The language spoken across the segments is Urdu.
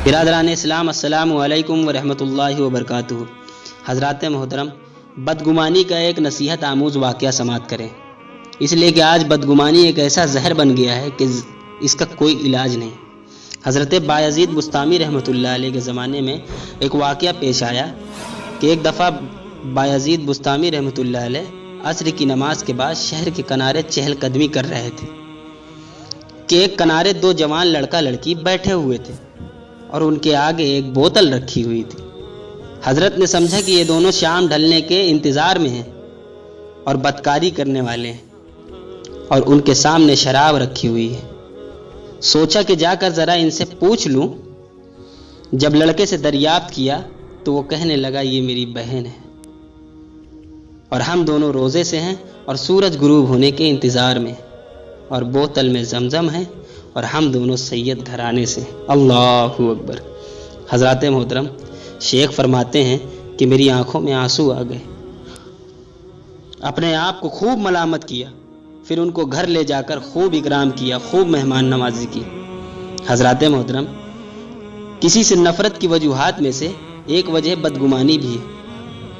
برادران اسلام، السلام علیکم ورحمۃ اللہ وبرکاتہ۔ حضرات محترم، بدگمانی کا ایک نصیحت آموز واقعہ سماعت کریں، اس لیے کہ آج بدگمانی ایک ایسا زہر بن گیا ہے کہ اس کا کوئی علاج نہیں۔ حضرت بایزید بستامی رحمۃ اللہ علیہ کے زمانے میں ایک واقعہ پیش آیا کہ ایک دفعہ بایزید بستامی رحمۃ اللہ علیہ عصر کی نماز کے بعد شہر کے کنارے چہل قدمی کر رہے تھے کہ ایک کنارے دو جوان لڑکا لڑکی بیٹھے ہوئے تھے اور ان کے آگے ایک بوتل رکھی ہوئی تھی۔ حضرت نے سمجھا کہ یہ دونوں شام ڈھلنے کے انتظار میں ہیں اور بدکاری کرنے والے ہیں، اور ان کے سامنے شراب رکھی ہوئی ہے۔ سوچا کہ جا کر ذرا ان سے پوچھ لوں۔ جب لڑکے سے دریافت کیا تو وہ کہنے لگا، یہ میری بہن ہے اور ہم دونوں روزے سے ہیں اور سورج غروب ہونے کے انتظار میں، اور بوتل میں زمزم ہے اور ہم دونوں سید گھرانے سے۔ اللہ اکبر۔ حضرات محترم، شیخ فرماتے ہیں کہ میری آنکھوں میں آنسو آ گئے۔ اپنے آپ کو خوب ملامت کیا، پھر ان کو گھر لے جا کر خوب اکرام کیا، خوب مہمان نوازی کی۔ حضرات محترم، کسی سے نفرت کی وجوہات میں سے ایک وجہ بدگمانی بھی ہے،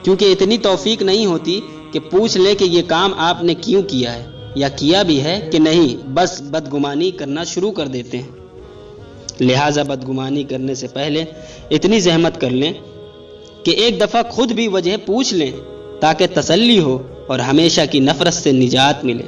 کیونکہ اتنی توفیق نہیں ہوتی کہ پوچھ لے کہ یہ کام آپ نے کیوں کیا ہے، یا کیا بھی ہے کہ نہیں، بس بدگمانی کرنا شروع کر دیتے ہیں۔ لہٰذا بدگمانی کرنے سے پہلے اتنی زحمت کر لیں کہ ایک دفعہ خود بھی وجہ پوچھ لیں، تاکہ تسلی ہو اور ہمیشہ کی نفرت سے نجات ملے۔